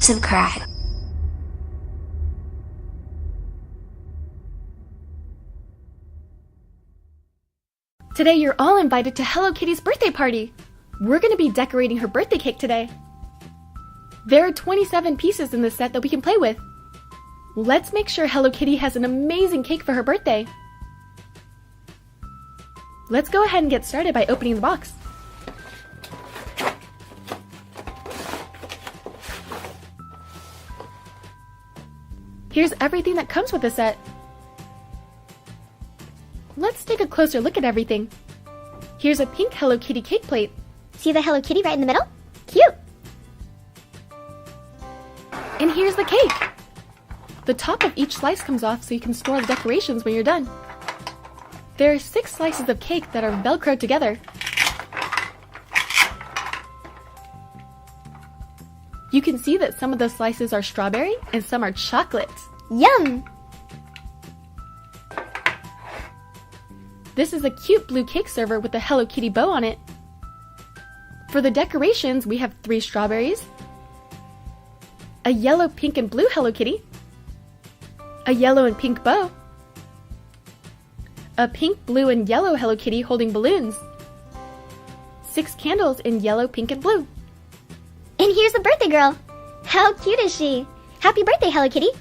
Subcribe. Today you're all invited to Hello Kitty's birthday party. We're going to be decorating her birthday cake today. There are 27 pieces in this set that we can play with. Let's make sure Hello Kitty has an amazing cake for her birthday. Let's go ahead and get started by opening the box. Here's everything that comes with the set. Let's take a closer look at everything. Here's a pink Hello Kitty cake plate. See the Hello Kitty right in the middle? Cute! And here's the cake. The top of each slice comes off so you can store the decorations when you're done. There are 6 slices of cake that are velcroed together. You can see that some of the slices are strawberry and some are chocolate. Yum! This is a cute blue cake server with a Hello Kitty bow on it. For the decorations, we have 3 strawberries, a yellow, pink, and blue Hello Kitty, a yellow and pink bow, a pink, blue, and yellow Hello Kitty holding balloons, 6 candles in yellow, pink, and blue. And here's the birthday girl! How cute is she? Happy birthday, Hello Kitty!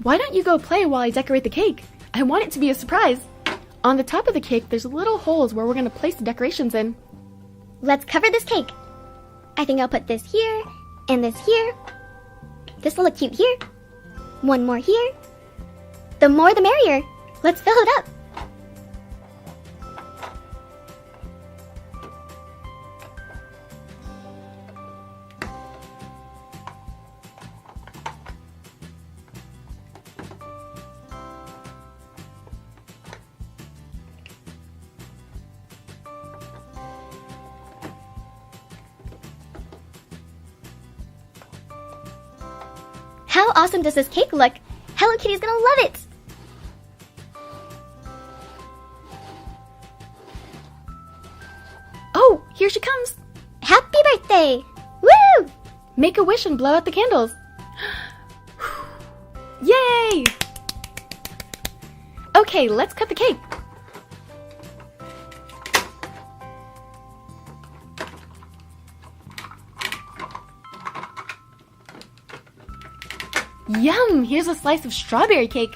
Why don't you go play while I decorate the cake? I want it to be a surprise. On the top of the cake, there's little holes where we're going to place the decorations in. Let's cover this cake. I think I'll put this here, and this here. This will look cute here. One more here. The more the merrier. Let's fill it up. How awesome does this cake look? Hello Kitty's gonna love it! Oh, here she comes! Happy birthday! Woo! Make a wish and blow out the candles. Yay! Okay, let's cut the cake. Yum! Here's a slice of strawberry cake.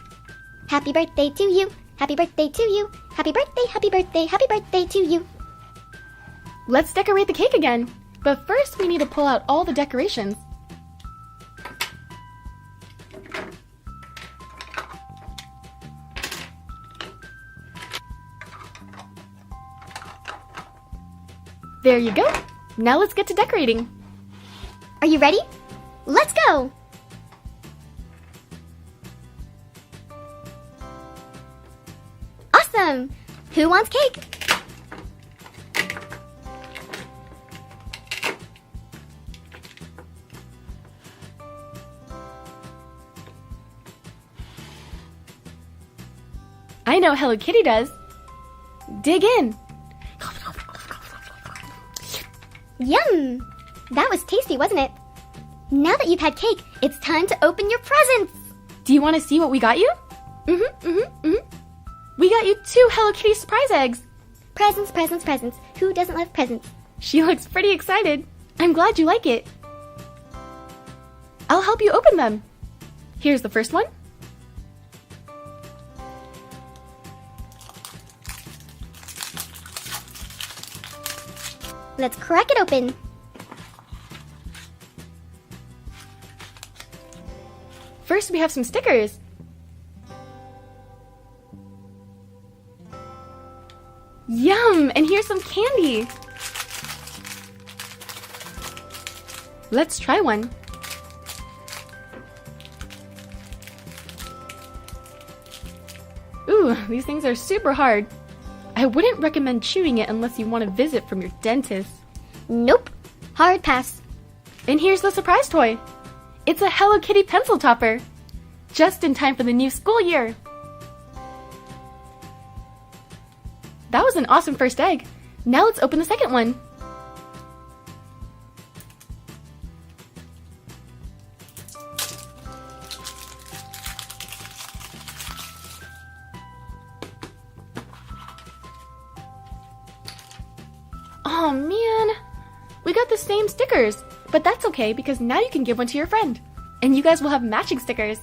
Happy birthday to you! Happy birthday to you! Happy birthday, happy birthday, happy birthday to you! Let's decorate the cake again. But first we need to pull out all the decorations. There you go. Now let's get to decorating. Are you ready? Let's go! Awesome! Who wants cake? I know Hello Kitty does. Dig in. Yum! That was tasty, wasn't it? Now that you've had cake, it's time to open your presents! Do you want to see what we got you? We got you 2 Hello Kitty surprise eggs. Presents, presents, presents. Who doesn't love presents? She looks pretty excited. I'm glad you like it. I'll help you open them. Here's the first one. Let's crack it open. First, we have some stickers. Yum! And here's some candy. Let's try one. Ooh, these things are super hard. I wouldn't recommend chewing it unless you want a visit from your dentist. Nope. Hard pass. And here's the surprise toy. It's a Hello Kitty pencil topper. Just in time for the new school year. That was an awesome first egg. Now let's open the second one. same stickers, but that's okay because now you can give one to your friend, and you guys will have matching stickers.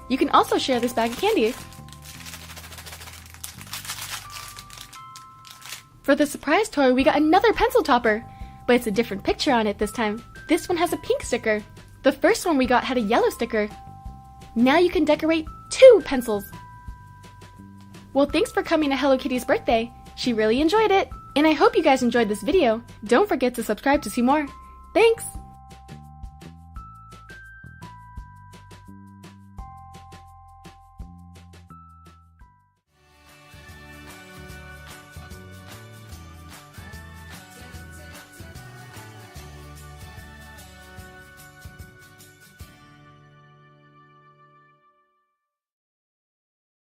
You can also share this bag of candy. For the surprise toy, we got another pencil topper, but it's a different picture on it this time. This one has a pink sticker. The first one we got had a yellow sticker. Now you can decorate 2 pencils. Well, thanks for coming to Hello Kitty's birthday. She really enjoyed it, and I hope you guys enjoyed this video. Don't forget to subscribe to see more. Thanks!